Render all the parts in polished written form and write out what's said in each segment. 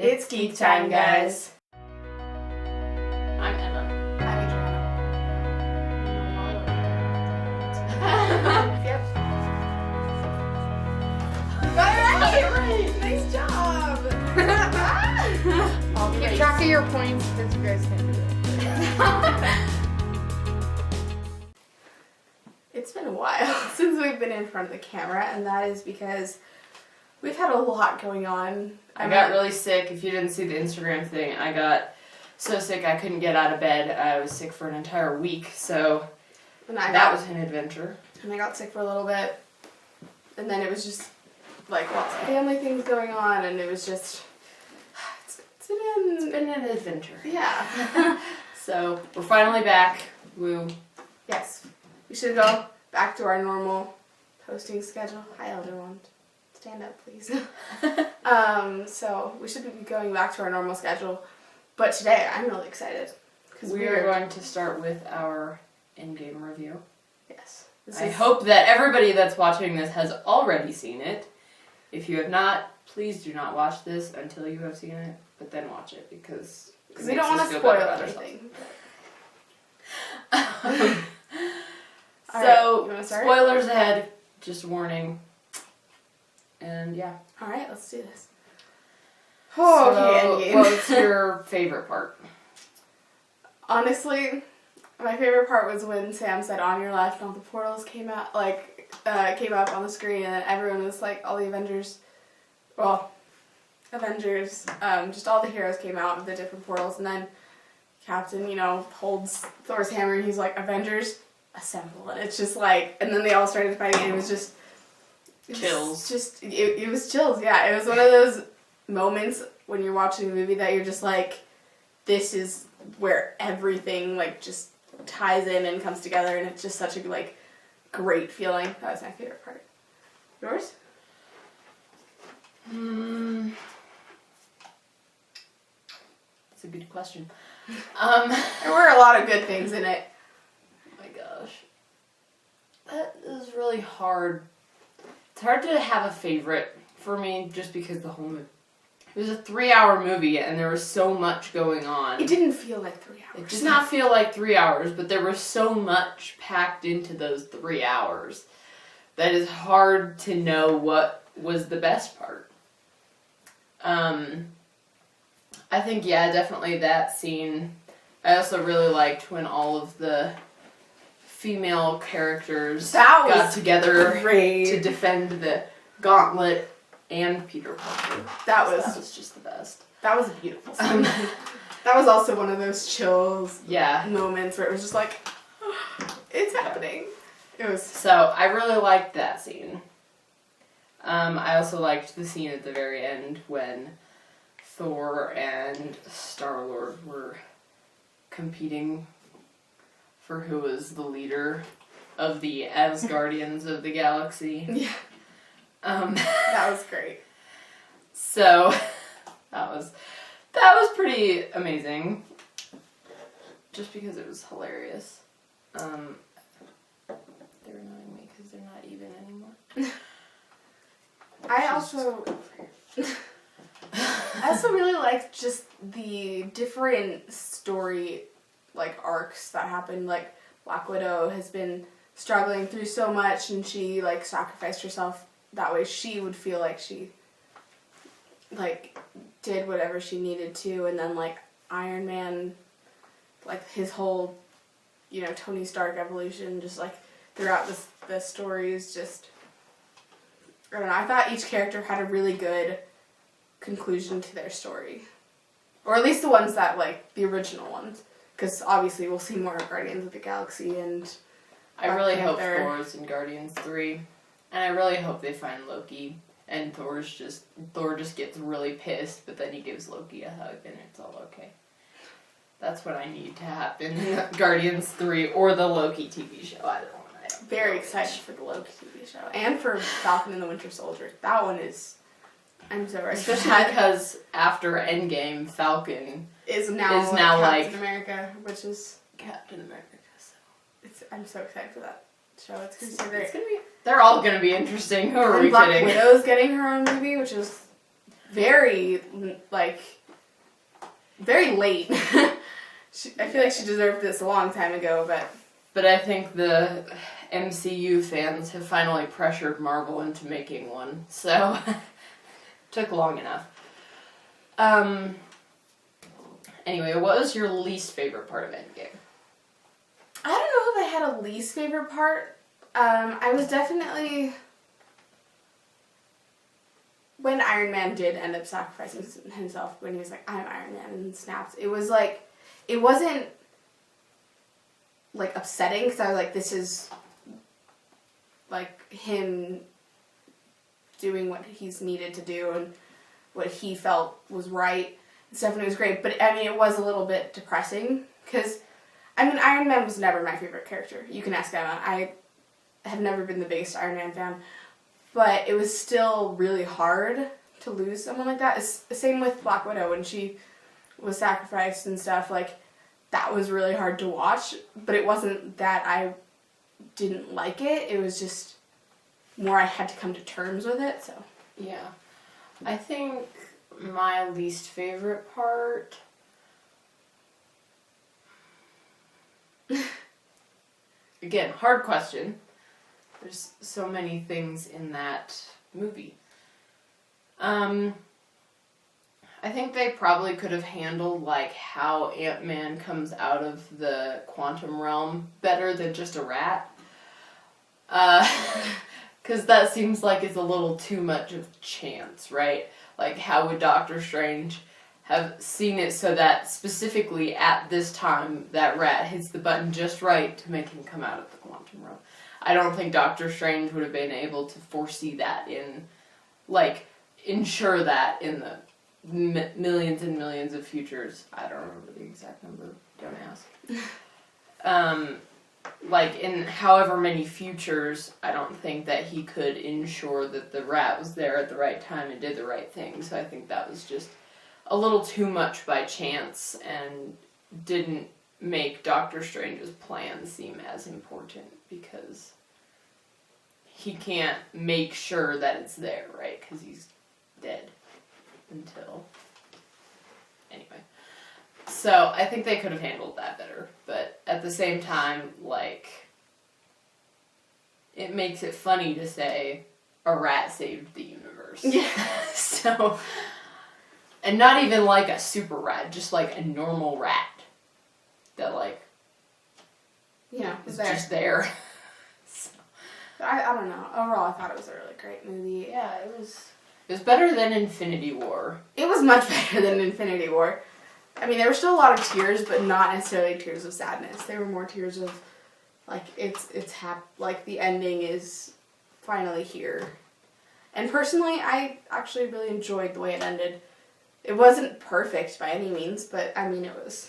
It's geek time, guys. I'm Emma. I'm Adriana. Yep. You got it right! Nice job! Keep track of your points because you guys can do it. It's been a while since we've been in front of the camera, and that is because we've had a lot going on. I got really sick. If you didn't see the Instagram thing, I got so sick I couldn't get out of bed. I was sick for an entire week, so that was an adventure. And I got sick for a little bit, and then it was just like lots of family things going on, and it was just It's been an adventure. Yeah. So we're finally back. Woo. Yes. We should go back to our normal posting schedule. Hi, Elder Wand. Stand up, please. So we should be going back to our normal schedule. But today, I'm really excited. We are going to start with our Endgame review. Yes. I hope that everybody that's watching this has already seen it. If you have not, please do not watch this until you have seen it, but then watch it because we don't want to spoil anything. So, right, spoilers ahead, just a warning. And yeah. Alright, let's do this. Oh, okay, Endgame. What's your favorite part? Honestly, my favorite part was when Sam said "on your left" and all the portals came out, came up on the screen, and everyone was like, all the Avengers, just all the heroes came out of the different portals, and then Captain, holds Thor's hammer, and he's like, "Avengers, assemble," and it's just like, and then they all started fighting, and it was just chills. It was chills, yeah. It was one of those moments when you're watching a movie that you're just like, this is where everything just ties in and comes together, and it's just such a great feeling. That was my favorite part. Yours? That's a good question. There were a lot of good things in it. Oh my gosh. That is really hard. It's hard to have a favorite for me just because the whole movie. It was a 3-hour movie and there was so much going on. It didn't feel like 3 hours. It did not feel like 3 hours, but there was so much packed into those 3 hours that it's hard to know what was the best part. I think, definitely that scene. I also really liked when all of the female characters got together to defend the gauntlet and Peter Parker. That was just the best. That was a beautiful scene. That was also one of those chills moments where it was just like, it's happening. It was. So I really liked that scene. I also liked the scene at the very end when Thor and Star-Lord were competing for who was the leader of the Asgardians of the galaxy. Yeah. That was great. So that was pretty amazing. Just because it was hilarious. They're annoying me because they're not even anymore. I also really liked just the different story arcs that happened. Like Black Widow has been struggling through so much, and she sacrificed herself that way she would feel like she did whatever she needed to, and then Iron Man, his whole Tony Stark evolution, just throughout the stories, just I don't know, I thought each character had a really good conclusion to their story. Or at least the ones that, the original ones. Because obviously we'll see more of Guardians of the Galaxy and I really hope Thor's in Guardians 3. And I really hope they find Loki and Thor just gets really pissed, but then he gives Loki a hug and it's all okay. That's what I need to happen in Guardians 3 or the Loki TV show. I don't know. Very excited for the Loki TV show. And for Falcon and the Winter Soldier. That one is... I'm so ready. Especially because after Endgame, Falcon is now Captain America, which is... Captain America. So. I'm so excited for that show. It's they're all going to be interesting. Who are we Black kidding? Widow's getting her own movie, which is... very, like, very late. I feel like she deserved this a long time ago, But I think the MCU fans have finally pressured Marvel into making one, so took long enough. Anyway, what was your least favorite part of Endgame? I don't know if I had a least favorite part. I was definitely... When Iron Man did end up sacrificing himself, when he was like, I'm Iron Man, and snaps, it was like, it wasn't, like, upsetting, because I was like, this is, like, him doing what he's needed to do, and what he felt was right, and stuff, and it was great, but, I mean, it was a little bit depressing, because, I mean, Iron Man was never my favorite character. You can ask Emma. I have never been the biggest Iron Man fan. But it was still really hard to lose someone like that. It's the same with Black Widow when she was sacrificed and stuff. Like, that was really hard to watch. But it wasn't that I didn't like it. It was just more I had to come to terms with it. So Yeah. I think my least favorite part... Again, hard question. There's so many things in that movie. I think they probably could have handled, like, how Ant-Man comes out of the quantum realm better than just a rat. Because that seems like it's a little too much of chance, right? Like, how would Doctor Strange have seen it so that specifically at this time that rat hits the button just right to make him come out of the quantum realm? I don't think Doctor Strange would have been able to foresee that ensure that in the millions and millions of futures. I don't remember the exact number, don't ask. In however many futures, I don't think that he could ensure that the rat was there at the right time and did the right thing. So I think that was just a little too much by chance and didn't make Doctor Strange's plan seem as important because he can't make sure that it's there, right? Because he's dead until... Anyway. So I think they could have handled that better. But at the same time, it makes it funny to say a rat saved the universe. Yeah. So... And not even like a super rat, just like a normal rat. That is just there. So. I don't know. Overall, I thought it was a really great movie. Yeah, it was better than Infinity War. It was much better than Infinity War. I mean, there were still a lot of tears, but not necessarily tears of sadness. There were more tears of, the ending is finally here. And personally, I actually really enjoyed the way it ended. It wasn't perfect by any means, but I mean, it was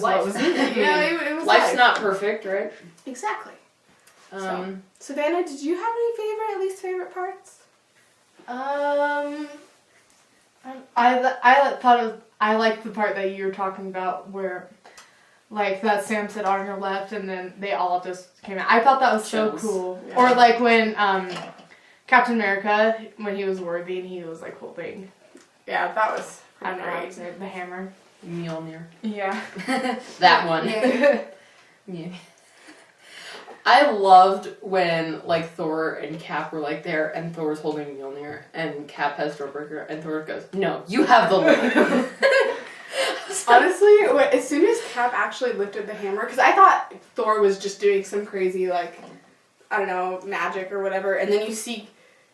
life. What was needed. It was Life's life. not perfect, right? Exactly. Savannah, did you have any least favorite parts? I liked the part that you were talking about where, that Sam said on her left and then they all just came out. I thought that was so cool. Yeah. Or when Captain America, when he was worthy and he was holding. Yeah, that was I don't know how to great. say it, the hammer. Mjolnir. Yeah. That one. Yeah. Yeah. I loved when Thor and Cap were there and Thor's holding Mjolnir and Cap has Stormbreaker and Thor goes, "No, you have the lead." Honestly, as soon as Cap actually lifted the hammer, because I thought Thor was just doing some crazy magic or whatever, and then you see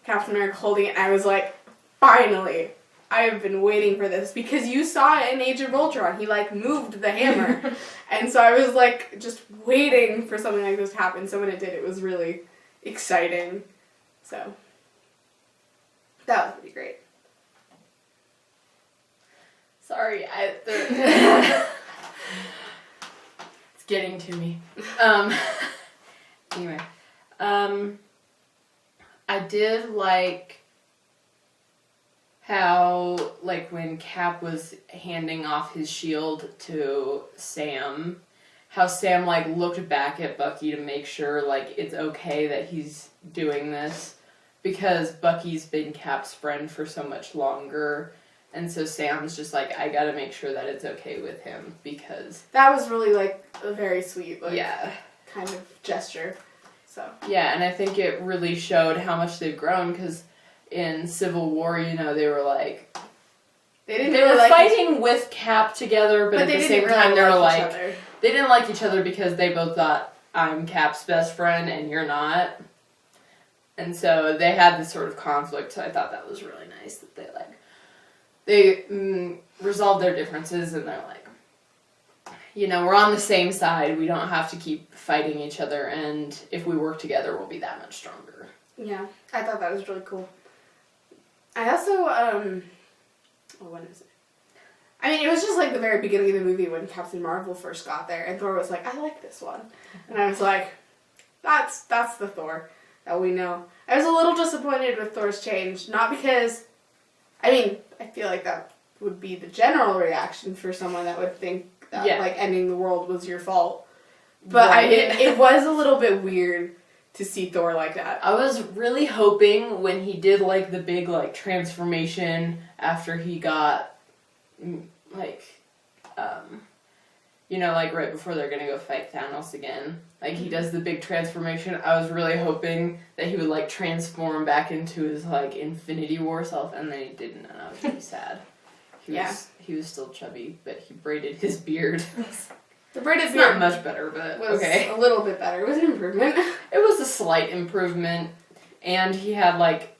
Captain America holding it, and I was like, finally, I have been waiting for this, because you saw it in Age of Ultron, he moved the hammer, and so I was just waiting for something like this to happen, so when it did, it was really exciting, so that was pretty great. Sorry, it's getting to me. Anyway, I did like how, when Cap was handing off his shield to Sam, how Sam, looked back at Bucky to make sure, it's okay that he's doing this. because Bucky's been Cap's friend for so much longer. And so Sam's just like, I gotta make sure that it's okay with him because... That was really, like, a very sweet, like, yeah. kind of gesture. So. Yeah, and I think it really showed how much they've grown because in Civil War, you know, they were like... They were fighting with Cap together, but at the same time they were like... They didn't like each other because they both thought, I'm Cap's best friend and you're not. And so they had this sort of conflict, so I thought that was really nice that they resolved their differences and they're like, you know, we're on the same side, we don't have to keep fighting each other, and if we work together, we'll be that much stronger. Yeah, I thought that was really cool. I also, when is it? I mean, it was just like the very beginning of the movie when Captain Marvel first got there, and Thor was like, I like this one. And I was like, that's the Thor that we know. I was a little disappointed with Thor's change, not because, I mean, I feel like that would be the general reaction for someone that would think that, like, ending the world was your fault. But right. it was a little bit weird to see Thor like that. I was really hoping when he did, like, the big, like, transformation after he got, like, you know, like, right before they're gonna go fight Thanos again. Like, he does the big transformation. I was really hoping that he would, like, transform back into his, like, Infinity War self, and then he didn't, and I was really sad. He was still chubby, but he braided his beard. The braided beard not much better, but was okay. a little bit better. It was an improvement. It was a slight improvement, and he had, like,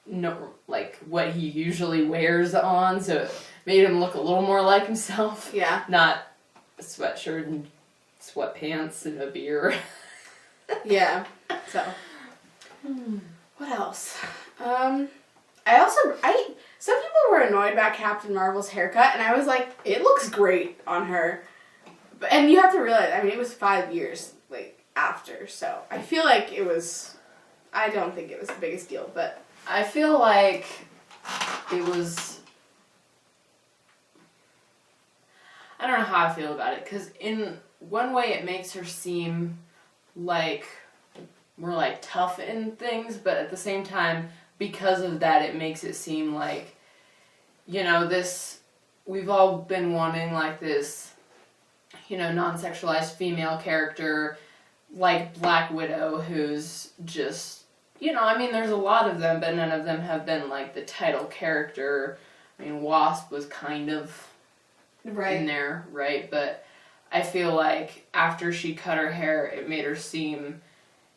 no, like, what he usually wears on, so it made him look a little more like himself. Yeah. Not a sweatshirt and sweatpants and a beer. Yeah. So. What else? Some people were annoyed about Captain Marvel's haircut, and I was like, it looks great on her. And you have to realize, I mean, it was 5 years, like, after, so I feel like I don't think it was the biggest deal, but. I feel like it was, I don't know how I feel about it, because in one way it makes her seem like more like tough in things, but at the same time, because of that, it makes it seem like, you know, we've all been wanting like this, you know, non-sexualized female character like Black Widow who's just, you know, I mean, there's a lot of them, but none of them have been like the title character. I mean, Wasp was kind of in there, right? But I feel like after she cut her hair, it made her seem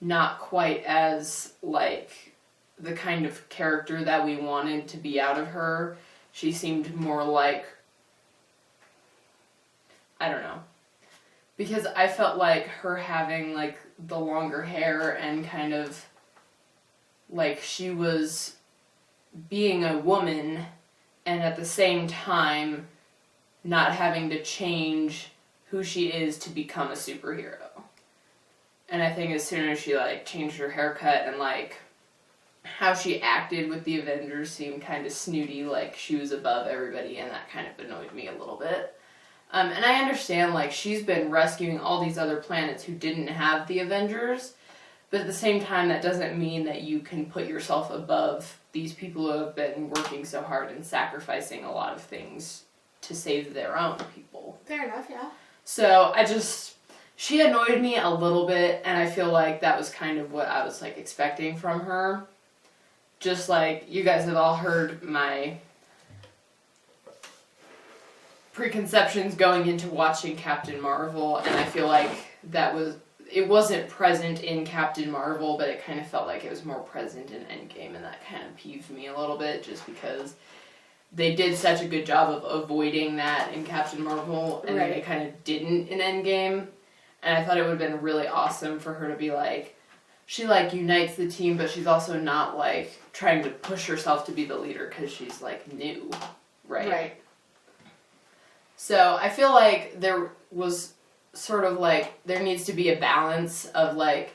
not quite as like the kind of character that we wanted to be out of her. She seemed more like, I don't know. Because I felt like her having like the longer hair and kind of like she was being a woman and at the same time not having to change who she is to become a superhero. And I think as soon as she like changed her haircut and like how she acted with the Avengers seemed kind of snooty, like she was above everybody, and that kind of annoyed me a little bit. And I understand, like, she's been rescuing all these other planets who didn't have the Avengers, but at the same time, that doesn't mean that you can put yourself above these people who have been working so hard and sacrificing a lot of things to save their own people. Fair enough, yeah. So, she annoyed me a little bit, and I feel like that was kind of what I was, like, expecting from her. Just like, you guys have all heard my preconceptions going into watching Captain Marvel, and I feel like it wasn't present in Captain Marvel, but it kind of felt like it was more present in Endgame, and that kind of peeved me a little bit, just because they did such a good job of avoiding that in Captain Marvel, and then they kind of didn't in Endgame, and I thought it would have been really awesome for her to be like, she like unites the team, but she's also not like trying to push herself to be the leader because she's like new, right? So I feel like there was sort of like, there needs to be a balance of like,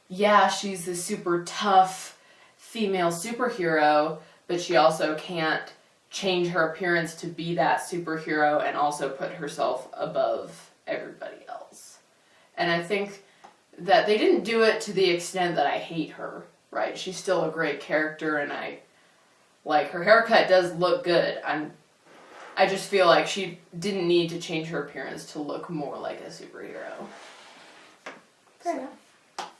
yeah, she's the super tough female superhero, but she also can't change her appearance to be that superhero and also put herself above everybody else. And I think that they didn't do it to the extent that I hate her, right, she's still a great character, and her haircut does look good. I just feel like she didn't need to change her appearance to look more like a superhero. Fair enough.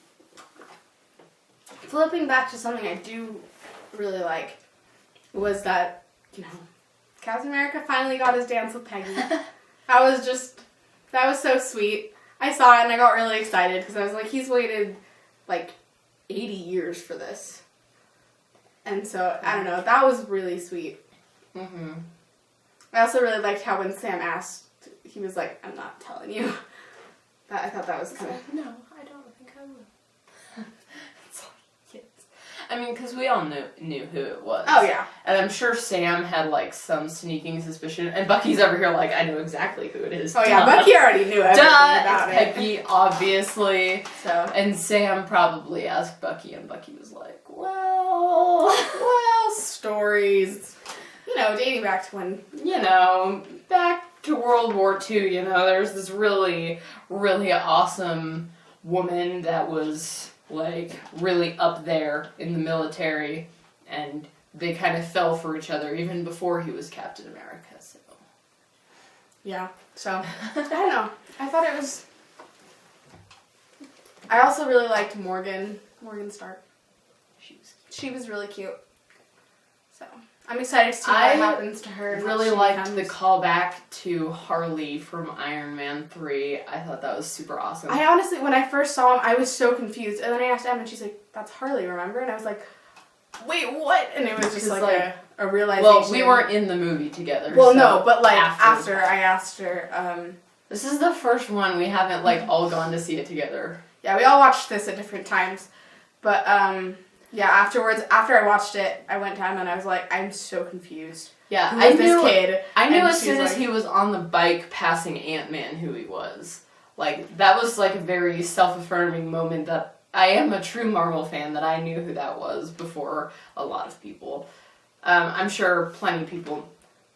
Flipping back to something I do really like was that, Captain America finally got his dance with Peggy. That was so sweet. I saw it and I got really excited because I was like, he's waited 80 years for this. And so, I don't know, that was really sweet. Mm-hmm. I also really liked how when Sam asked, he was like, I'm not telling you. I thought that was kind of... No, I don't think I will. Yes. I mean, because we all knew who it was. Oh, yeah. And I'm sure Sam had, some sneaking suspicion. And Bucky's over here I know exactly who it is. Oh, yeah, Bucky already knew everything about it's Peggy, obviously. So. And Sam probably asked Bucky, and Bucky was like, well, stories. Dating back to when... back to World War II, there's this really, really awesome woman that was, really up there in the military, and they kind of fell for each other even before he was Captain America, so... Yeah, so, I don't know. I thought it was... I also really liked Morgan Stark. She was really cute. So... I'm excited to see what happens to her. I really liked the callback to Harley from Iron Man 3. I thought that was super awesome. I honestly, when I first saw him, I was so confused. And then I asked Emma, and she's like, that's Harley, remember? And I was like, wait, what? And it was just a realization. Well, we weren't in the movie together. Well, so no, but after I asked her. This is the first one we haven't all gone to see it together. Yeah, we all watched this at different times. But, yeah, afterwards, after I watched it, I went down and I was like, I'm so confused. Yeah, Who is this kid? I knew And as soon as he was on the bike passing Ant-Man who he was. That was a very self-affirming moment that I am a true Marvel fan, that I knew who that was before a lot of people. I'm sure plenty of people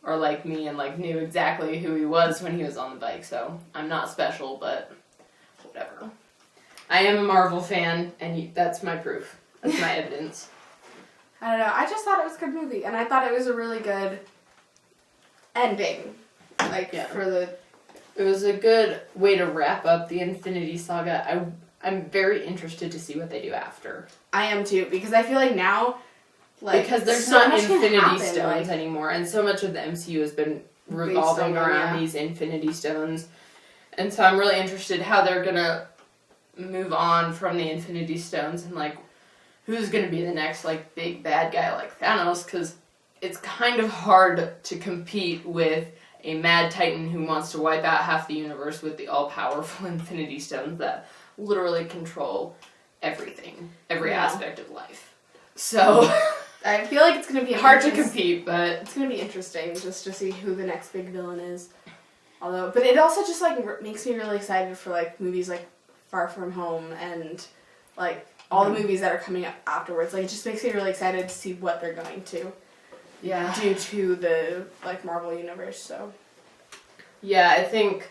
are like me and knew exactly who he was when he was on the bike, so I'm not special, but whatever. I am a Marvel fan, and that's my proof. That's my evidence. I don't know. I just thought it was a good movie, and I thought it was a really good ending. It was a good way to wrap up the Infinity Saga. I'm very interested to see what they do after. I am too, because I feel like now, because there's so not much Infinity Stones anymore, and so much of the MCU has been revolving around these Infinity Stones, and so I'm really interested how they're gonna move on from the Infinity Stones and who's going to be the next, big bad guy like Thanos, because it's kind of hard to compete with a mad titan who wants to wipe out half the universe with the all-powerful Infinity Stones that literally control everything, every aspect of life. So... I feel like it's going to be hard to compete, but... It's going to be interesting just to see who the next big villain is. But it also just, makes me really excited for, movies like Far From Home and, all the movies that are coming up afterwards. It just makes me really excited to see what they're going to do to the, Marvel Universe, so. Yeah, I think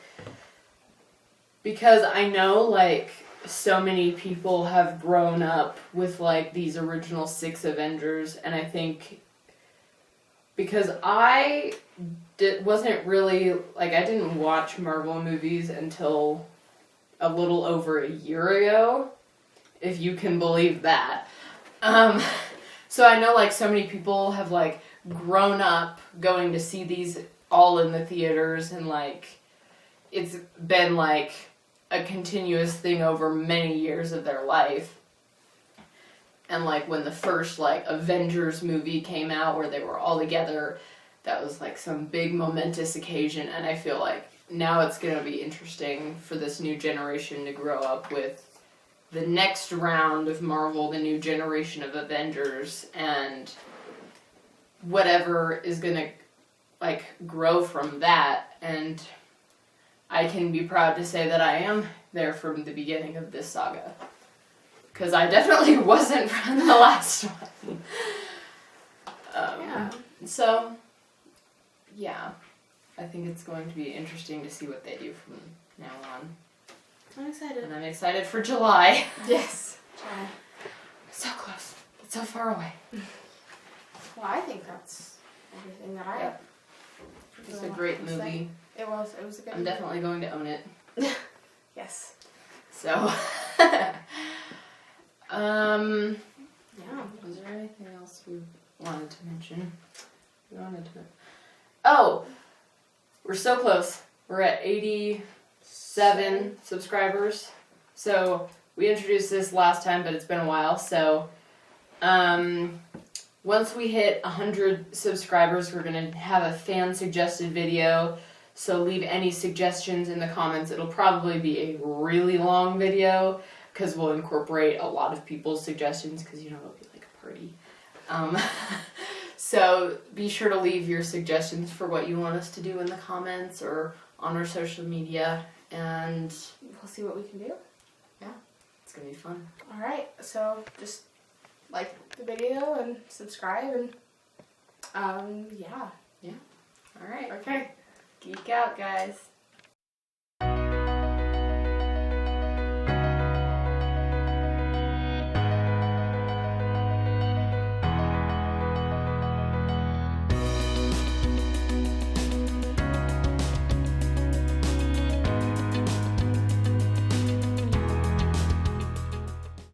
because I know, so many people have grown up with, these original 6 Avengers, and I think because I wasn't really, I didn't watch Marvel movies until a little over a year ago. If you can believe that. So I know, so many people have, grown up going to see these all in the theaters, and, it's been, a continuous thing over many years of their life. And, when the first, Avengers movie came out where they were all together, that was, some big momentous occasion, and I feel now it's gonna be interesting for this new generation to grow up with the next round of Marvel, the new generation of Avengers, and whatever is gonna, grow from that, and I can be proud to say that I am there from the beginning of this saga. Because I definitely wasn't from the last one. So, yeah, I think it's going to be interesting to see what they do from now on. I'm excited. And I'm excited for July. Yes. So close. It's so far away. Well, I think that's everything that I. Yep. It's a great movie. It was. It was a good. I'm definitely going to own it. Yes. So, Yeah. was there anything else we wanted to mention? Oh, we're so close. We're at 87 subscribers. So we introduced this last time, but it's been a while. So, once we hit 100 subscribers, we're gonna have a fan suggested video. So leave any suggestions in the comments. It'll probably be a really long video because we'll incorporate a lot of people's suggestions because it'll be like a party. So be sure to leave your suggestions for what you want us to do in the comments or on our social media, and We'll see what we can do. it's gonna be fun. All right. So just like the video and subscribe and yeah. All right. Okay. Geek out, guys.